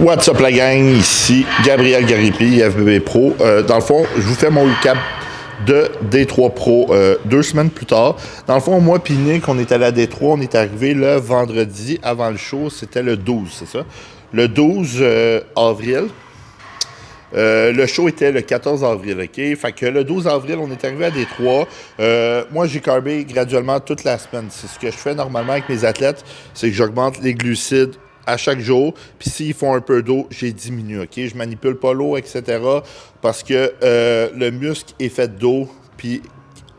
What's up la gang, ici Gabriel Garipi, FBB Pro. Dans le fond, je vous fais mon recap de D3 Pro 2 semaines plus tard. Dans le fond, moi et Nick, on est allé à D3, on est arrivé le vendredi avant le show, c'était le 12, c'est ça? Le 12 avril. Le show était le 14 avril, OK? Fait que le 12 avril, on est arrivé à Détroit. Moi, j'ai carbé graduellement toute la semaine. C'est ce que je fais normalement avec mes athlètes, c'est que j'augmente les glucides à chaque jour. Puis s'ils font un peu d'eau, j'ai diminué, OK? Je manipule pas l'eau, etc. Parce que le muscle est fait d'eau. Puis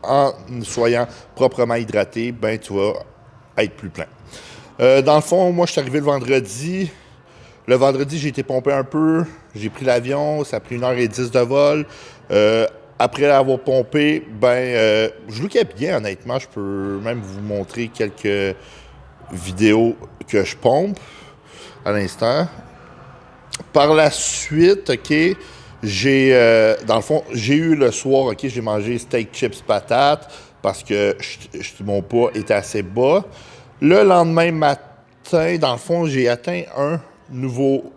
en soyant proprement hydraté, ben tu vas être plus plein. Dans le fond, moi, je suis arrivé le vendredi. Le vendredi, j'ai été pompé un peu, j'ai pris l'avion, ça a pris 1h10 de vol. Après avoir pompé, je lookais bien, honnêtement. Je peux même vous montrer quelques vidéos que je pompe à l'instant. Par la suite, OK, dans le fond, j'ai eu le soir, OK, j'ai mangé steak, chips, patates parce que mon poids était assez bas. Le lendemain matin, dans le fond, j'ai atteint un nouveau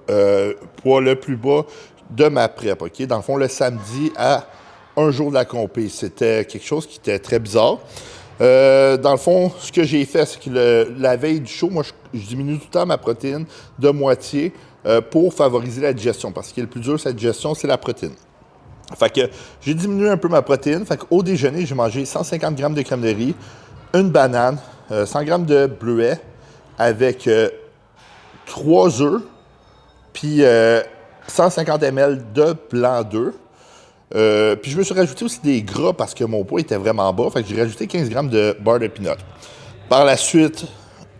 poids le plus bas de ma prep, OK? Dans le fond, le samedi à un jour de la compé. C'était quelque chose qui était très bizarre. Dans le fond, ce que j'ai fait, c'est que la veille du show, moi, je diminue tout le temps ma protéine de moitié pour favoriser la digestion. Parce que le plus dur, cette digestion, c'est la protéine. Fait que j'ai diminué un peu ma protéine. Fait qu'au déjeuner, j'ai mangé 150 g de crème de riz, une banane, 100 g de bleuets avec 3 œufs, puis 150 ml de blanc d'œuf. Puis je me suis rajouté aussi des gras parce que mon poids était vraiment bas. Fait que j'ai rajouté 15 g de beurre de peanut. Par la suite,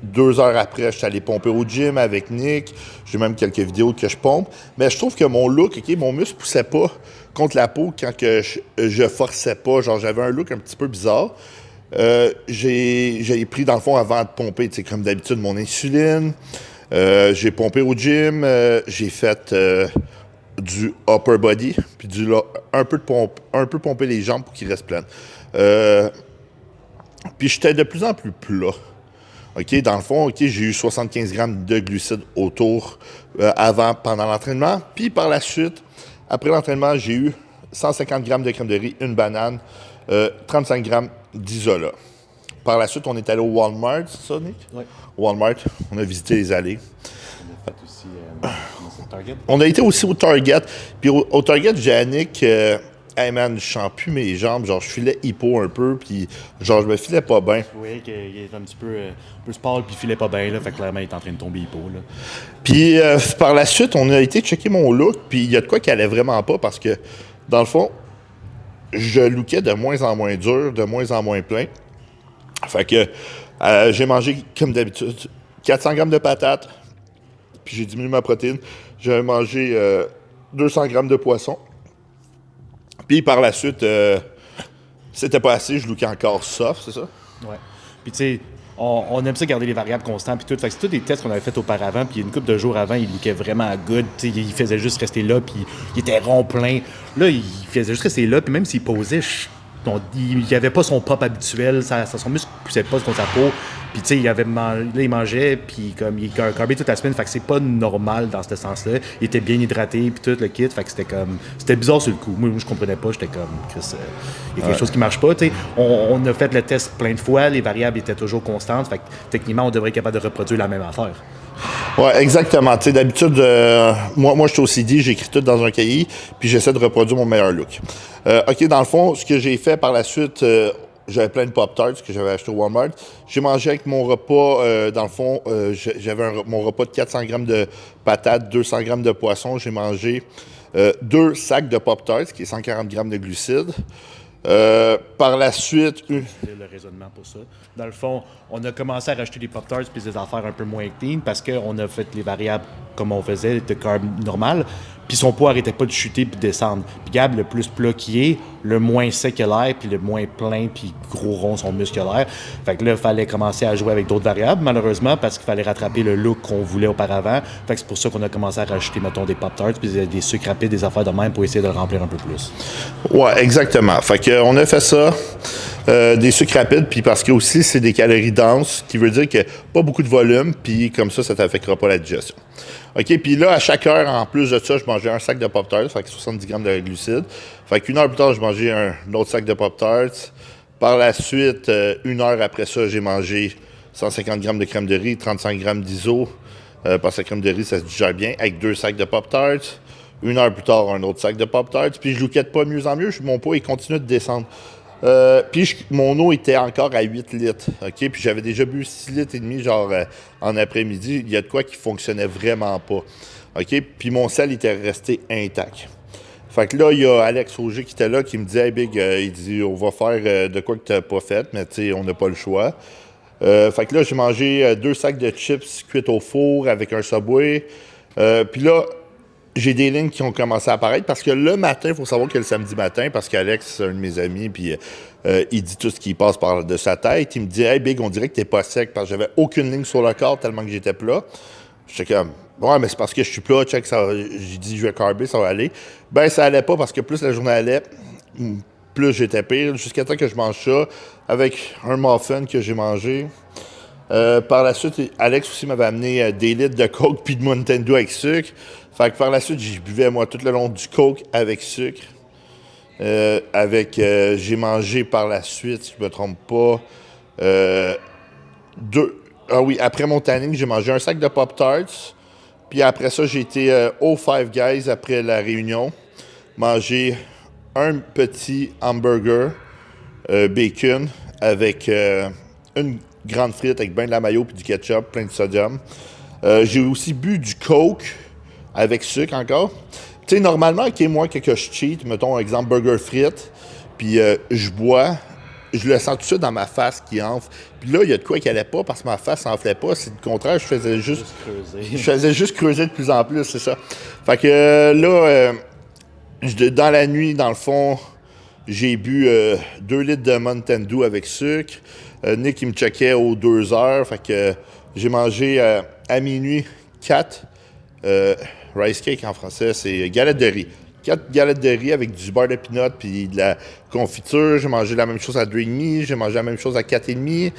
2 heures après, je suis allé pomper au gym avec Nick. J'ai même quelques vidéos que je pompe. Mais je trouve que mon look, OK, mon muscle ne poussait pas contre la peau quand que je forçais pas. Genre, j'avais un look un petit peu bizarre. J'ai pris, dans le fond, avant de pomper, tu sais, comme d'habitude, mon insuline. J'ai pompé au gym, j'ai fait du upper body, puis un peu pomper les jambes pour qu'ils restent pleines. Puis j'étais de plus en plus plat. OK, dans le fond, OK, j'ai eu 75 g de glucides autour pendant l'entraînement. Puis par la suite, après l'entraînement, j'ai eu 150 g de crème de riz, une banane, 35 g d'isola. Par la suite, on est allé au Walmart, c'est ça, Nick? Oui. Walmart, on a visité les allées. On a fait aussi Target. On a été aussi au Target. Puis au Target, j'ai à Nick, hey man, je sens plus mes jambes, genre je filais hypo un peu, puis genre je me filais pas bien. Oui, qu'il est un petit peu pâle, puis il filait pas bien, là, fait que clairement il est en train de tomber hypo, là. Puis par la suite, on a été checker mon look, puis il y a de quoi qui allait vraiment pas, parce que dans le fond, je lookais de moins en moins dur, de moins en moins plein. Fait que j'ai mangé, comme d'habitude, 400 g de patates, puis j'ai diminué ma protéine. J'ai mangé 200 g de poisson. Puis par la suite, c'était pas assez, je lookais encore soft, c'est ça? Ouais. Puis tu sais, on aime ça garder les variables constantes, puis tout. Fait que c'est tous des tests qu'on avait fait auparavant, puis une couple de jours avant, il lookait vraiment good. Tu sais, il faisait juste rester là, puis il était rond plein. Là, il faisait juste rester là, puis même s'il posait, il n'y avait pas son pop habituel, son muscle ne poussait pas contre sa peau. Puis tu sais, il mangeait, puis comme il carbait toute la semaine, fait que c'est pas normal dans ce sens-là. Il était bien hydraté, puis tout le kit, fait que c'était bizarre sur le coup. Moi, je comprenais pas, j'étais comme, Chris, il y a quelque chose qui marche pas, tu sais. On a fait le test plein de fois, les variables étaient toujours constantes, fait que techniquement, on devrait être capable de reproduire la même affaire. Ouais, exactement. Tu sais, d'habitude, moi, je suis au CD, j'écris tout dans un cahier, puis j'essaie de reproduire mon meilleur look. OK, dans le fond, ce que j'ai fait par la suite, j'avais plein de Pop-Tarts que j'avais acheté au Walmart. J'ai mangé avec mon repas, dans le fond, j'avais mon repas de 400 g de patates, 200 g de poisson. J'ai mangé 2 sacs de Pop-Tarts, qui est 140 g de glucides. Par la suite... C'est le raisonnement pour ça. Dans le fond, on a commencé à racheter des Pop-Tarts puis des affaires un peu moins clean parce qu'on a fait les variables comme on faisait, de carb normal. Puis son poids arrêtait pas de chuter puis de descendre. Puis Gab, le plus plat qu'il est, le moins sec il a l'air, puis le moins plein puis gros rond son muscle a l'air. Fait que là, il fallait commencer à jouer avec d'autres variables, malheureusement, parce qu'il fallait rattraper le look qu'on voulait auparavant. Fait que c'est pour ça qu'on a commencé à rajouter, mettons, des Pop-Tarts puis des sucres rapides, des affaires de même pour essayer de le remplir un peu plus. Ouais, exactement. Fait que on a fait ça. Des sucres rapides, puis parce que aussi, c'est des calories denses, qui veut dire que pas beaucoup de volume, puis comme ça t'affectera pas la digestion. OK, puis là, à chaque heure, en plus de ça, je mangeais un sac de Pop-Tarts, fait que 70 grammes de glucides. Fait qu'une heure plus tard, je mangeais un autre sac de Pop-Tarts. Par la suite, une heure après ça, j'ai mangé 150 grammes de crème de riz, 35 grammes d'iso, parce que la crème de riz, ça se digère bien, avec 2 sacs de Pop-Tarts. Une heure plus tard, un autre sac de Pop-Tarts. Puis je louquette pas de mieux en mieux, mon poids, il continue de descendre. Mon eau était encore à 8 litres. OK? Puis j'avais déjà bu 6 litres et demi, genre en après-midi. Il y a de quoi qui fonctionnait vraiment pas. OK? Puis mon sel était resté intact. Fait que là, il y a Alex Auger qui était là, qui me disait, hey Big, il dit, on va faire de quoi que t'as pas fait, mais tu sais, on n'a pas le choix. Fait que là, j'ai mangé 2 sacs de chips cuites au four avec un Subway. Puis là, j'ai des lignes qui ont commencé à apparaître parce que le matin, il faut savoir que le samedi matin, parce qu'Alex, c'est un de mes amis, puis il dit tout ce qui passe par de sa tête. Il me dit, hey Big, on dirait que t'es pas sec parce que j'avais aucune ligne sur le corps tellement que j'étais plat. J'étais comme, ouais, mais c'est parce que je suis plat, check, ça, j'ai dit, je vais carber, ça va aller. Ben, ça allait pas parce que plus la journée allait, plus j'étais pire, jusqu'à temps que je mange ça avec un muffin que j'ai mangé. Par la suite, Alex aussi m'avait amené des litres de Coke puis de Mountain Dew avec sucre. Fait que par la suite, j'y buvais, moi, tout le long du Coke avec sucre. J'ai mangé par la suite, si je me trompe pas, après mon tanning, j'ai mangé un sac de Pop-Tarts. Puis après ça, j'ai été au Five Guys après la réunion, manger un petit hamburger bacon avec une grande frite avec ben de la mayo puis du ketchup, plein de sodium. J'ai aussi bu du Coke avec sucre encore. Tu sais, normalement, moi, que je cheat, mettons, exemple, burger frites, puis je bois, je le sens tout de suite dans ma face qui enfle. Puis là, il y a de quoi qui allait pas parce que ma face s'enflait pas. C'est le contraire, je faisais juste creuser de plus en plus, c'est ça. Fait que dans la nuit, dans le fond, j'ai bu 2 litres de Mountain Dew avec sucre. Nick, il me checkait aux 2 heures. Fait que j'ai mangé à minuit 4 rice cake en français, c'est galettes de riz. 4 galettes de riz avec du beurre de pinot puis de la confiture. J'ai mangé la même chose à 2,5. J'ai mangé la même chose à 4,5.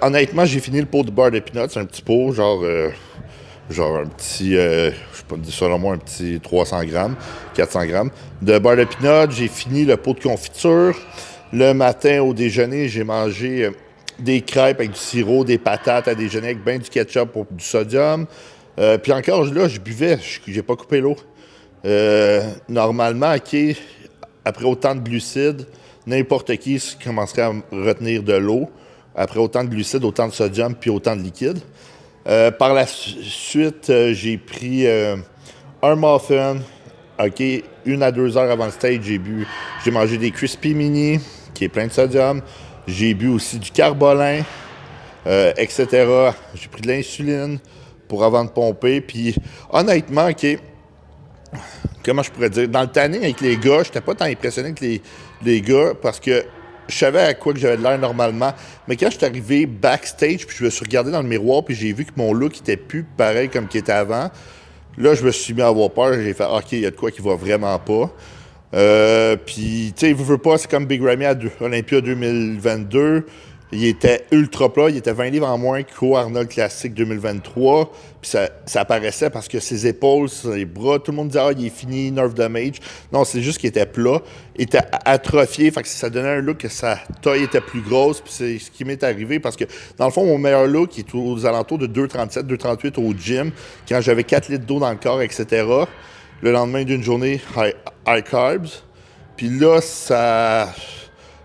Honnêtement, j'ai fini le pot de beurre de pinot. C'est un petit pot, genre un petit, je sais pas, selon moi, un petit 300 grammes, 400 grammes de beurre de pinot. J'ai fini le pot de confiture. Le matin, au déjeuner, j'ai mangé des crêpes avec du sirop, des patates à déjeuner avec ben du ketchup pour du sodium. Puis encore, là, je buvais, j'ai pas coupé l'eau. Normalement, après autant de glucides, n'importe qui commencerait à retenir de l'eau. Après autant de glucides, autant de sodium, puis autant de liquide. Par la suite, j'ai pris un muffin. OK, 1 à 2 heures avant le stage, j'ai mangé des Crispy Mini, qui est plein de sodium. J'ai bu aussi du Carbolin, etc. J'ai pris de l'insuline pour avant de pomper. Puis honnêtement, OK, comment je pourrais dire? Dans le tanning avec les gars, j'étais pas tant impressionné que les gars parce que je savais à quoi que j'avais de l'air normalement. Mais quand je suis arrivé backstage, puis je me suis regardé dans le miroir, puis j'ai vu que mon look était plus pareil comme qu'il était avant, là, je me suis mis à avoir peur. J'ai fait, OK, il y a de quoi qui va vraiment pas. Puis, tu sais, veux pas, c'est comme Big Ramy à Olympia 2022. Il était ultra plat, il était 20 livres en moins qu'au Arnold Classic 2023. Puis ça apparaissait parce que ses épaules, ses bras, tout le monde disait « Ah, il est fini, nerve damage ». Non, c'est juste qu'il était plat, il était atrophié, fait que ça donnait un look que sa taille était plus grosse. Puis c'est ce qui m'est arrivé parce que, dans le fond, mon meilleur look il est aux alentours de 2,37, 2,38 au gym, quand j'avais 4 litres d'eau dans le corps, etc. Le lendemain d'une journée high carbs. Puis là,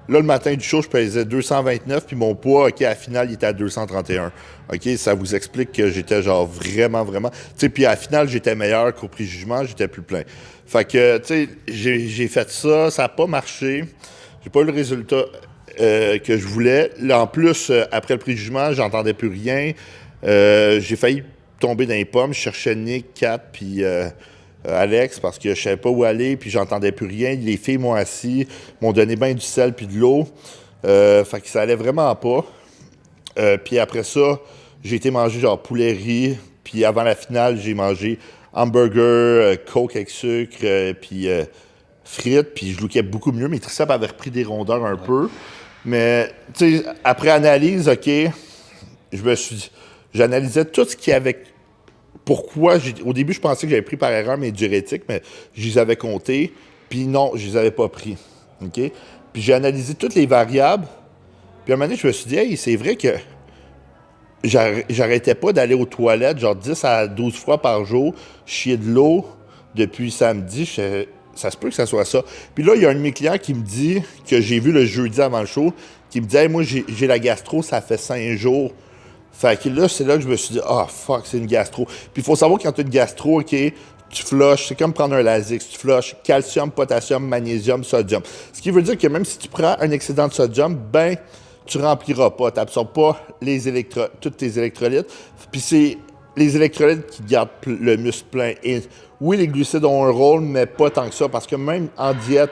le matin du show, je pesais 229, puis mon poids, OK, à la finale, il était à 231. OK, ça vous explique que j'étais genre vraiment, vraiment... Tu sais, puis à la finale, j'étais meilleur qu'au pré-jugement, j'étais plus plein. Fait que, tu sais, j'ai fait ça, ça n'a pas marché. J'ai pas eu le résultat que je voulais. Là, en plus, après le pré-jugement, j'entendais plus rien. J'ai failli tomber dans les pommes. Je cherchais Nick, Kat, puis... Alex, parce que je savais pas où aller, puis j'entendais plus rien. Les filles m'ont assis, m'ont donné bien du sel puis de l'eau. Fait que ça allait vraiment pas. Puis après ça, j'ai été manger genre poulet riz. Puis avant la finale, j'ai mangé hamburger, coke avec sucre, puis frites. Puis je lookais beaucoup mieux. Mes triceps avaient repris des rondeurs un peu. Mais, tu sais, après analyse, OK, j'analysais tout ce qu'il y avait. Pourquoi, au début, je pensais que j'avais pris par erreur mes diurétiques, mais je les avais comptés, puis non, je les avais pas pris. OK? Puis j'ai analysé toutes les variables, puis à un moment donné, je me suis dit, hey, c'est vrai que j'arrêtais pas d'aller aux toilettes, genre 10 à 12 fois par jour, chier de l'eau depuis samedi. Ça se peut que ça soit ça. Puis là, il y a un de mes clients qui me dit, que j'ai vu le jeudi avant le show, qui me dit, hey, moi, j'ai la gastro, ça fait 5 jours. Fait que là, c'est là que je me suis dit, ah, fuck, c'est une gastro. Puis il faut savoir que quand tu as une gastro, OK, tu flushes, c'est comme prendre un Lasix, tu flushes calcium, potassium, magnésium, sodium. Ce qui veut dire que même si tu prends un excédent de sodium, ben, tu rempliras pas, tu n'absorbes pas tous tes électrolytes. Puis c'est les électrolytes qui gardent le muscle plein. Et oui, les glucides ont un rôle, mais pas tant que ça, parce que même en diète,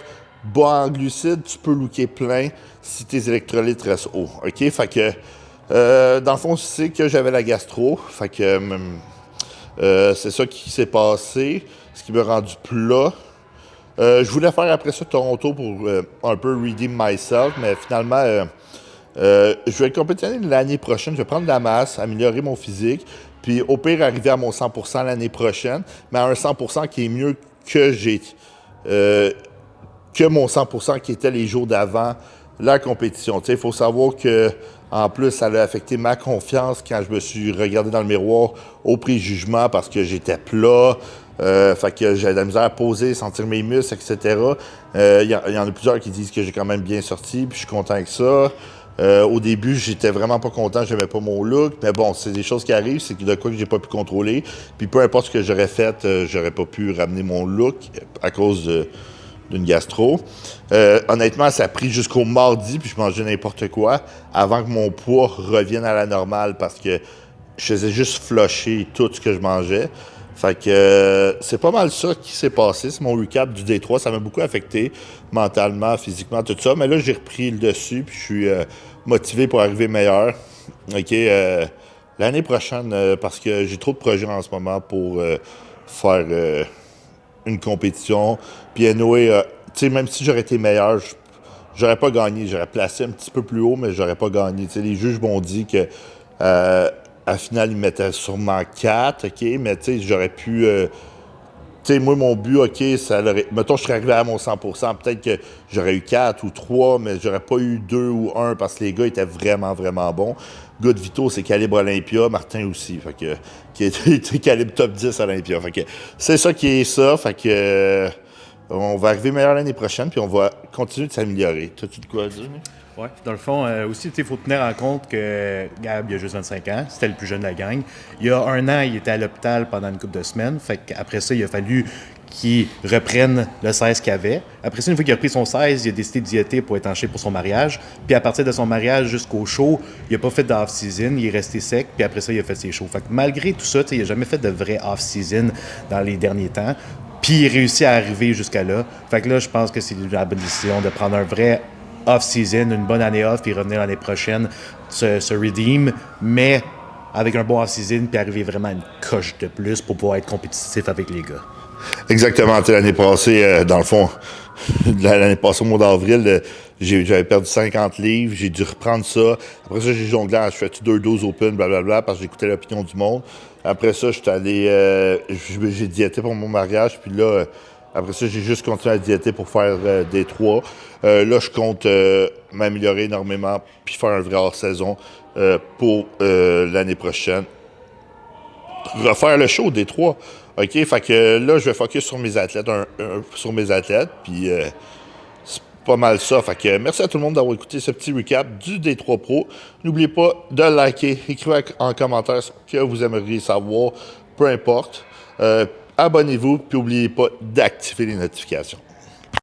bas en glucides, tu peux looker plein si tes électrolytes restent hauts. OK? Fait que, dans le fond, c'est que j'avais la gastro. Fait que, c'est ça qui s'est passé, ce qui m'a rendu plat. Je voulais faire après ça Toronto pour un peu redeem myself, mais finalement, je vais compétitionner l'année prochaine. Je vais prendre de la masse, améliorer mon physique, puis au pire, arriver à mon 100% l'année prochaine, mais à un 100% qui est mieux que mon 100% qui était les jours d'avant la compétition. Il faut savoir que en plus, ça a affecté ma confiance quand je me suis regardé dans le miroir au préjugement parce que j'étais plat, fait que j'avais de la misère à poser, sentir mes muscles, etc. Il y en a plusieurs qui disent que j'ai quand même bien sorti, puis je suis content avec ça. Au début, j'étais vraiment pas content, j'aimais pas mon look, mais bon, c'est des choses qui arrivent, c'est de quoi que j'ai pas pu contrôler. Puis peu importe ce que j'aurais fait, j'aurais pas pu ramener mon look à cause d'une gastro. Honnêtement, ça a pris jusqu'au mardi, puis je mangeais n'importe quoi, avant que mon poids revienne à la normale, parce que je faisais juste flusher tout ce que je mangeais. Fait que c'est pas mal ça qui s'est passé. C'est mon recap du D3. Ça m'a beaucoup affecté mentalement, physiquement, tout ça. Mais là, j'ai repris le dessus, puis je suis motivé pour arriver meilleur. OK, l'année prochaine, parce que j'ai trop de projets en ce moment pour faire une compétition. Puis anyway, tu sais, même si j'aurais été meilleur, j'aurais pas gagné. J'aurais placé un petit peu plus haut, mais j'aurais pas gagné. Tu sais, les juges m'ont dit que à la finale, ils mettaient sûrement 4, OK? Mais tu sais, j'aurais pu... tu sais, moi, mon but, OK, mettons, je serais arrivé à mon 100%, peut-être que j'aurais eu 4 ou 3, mais j'aurais pas eu 2 ou 1 parce que les gars étaient vraiment, vraiment bons. Le gars de Vito, c'est calibre Olympia, Martin aussi, fait que, qui était calibre top 10 Olympia. Fait que c'est ça qui est ça, fait que on va arriver meilleur l'année prochaine, puis on va continuer de s'améliorer. T'as-tu de quoi dire? Oui, dans le fond, aussi, il faut tenir en compte que Gab, il a juste 25 ans, c'était le plus jeune de la gang. Il y a 1 an, il était à l'hôpital pendant une couple de semaines. Fait qu'après ça, il a fallu qu'il reprenne le 16 qu'il avait. Après ça, une fois qu'il a repris son 16, il a décidé de diéter pour être enchaîné pour son mariage. Puis à partir de son mariage jusqu'au show, il n'a pas fait d'off-season, il est resté sec. Puis après ça, il a fait ses shows. Fait que malgré tout ça, il n'a jamais fait de vrai off-season dans les derniers temps. Puis il réussit à arriver jusqu'à là. Fait que là, je pense que c'est la bonne décision de prendre un vrai off-season, une bonne année off, puis revenir l'année prochaine, se redeem, mais avec un bon off-season, puis arriver vraiment à une coche de plus pour pouvoir être compétitif avec les gars. Exactement. L'année passée, dans le fond, l'année passée au mois d'avril, j'avais perdu 50 livres, j'ai dû reprendre ça. Après ça, j'ai jonglé, je fais 2 open, blablabla, parce que j'écoutais l'opinion du monde. Après ça, j'étais allé, j'ai diété pour mon mariage, puis là, après ça, j'ai juste continué à diéter pour faire des 3. Là, je compte m'améliorer énormément puis faire un vrai hors-saison pour l'année prochaine. Refaire le show des 3. OK? Fait que là, je vais focus sur mes athlètes, puis c'est pas mal ça. Fait que merci à tout le monde d'avoir écouté ce petit recap du D3 Pro. N'oubliez pas de liker, écrivez en commentaire ce que vous aimeriez savoir, peu importe. Abonnez-vous, puis n'oubliez pas d'activer les notifications.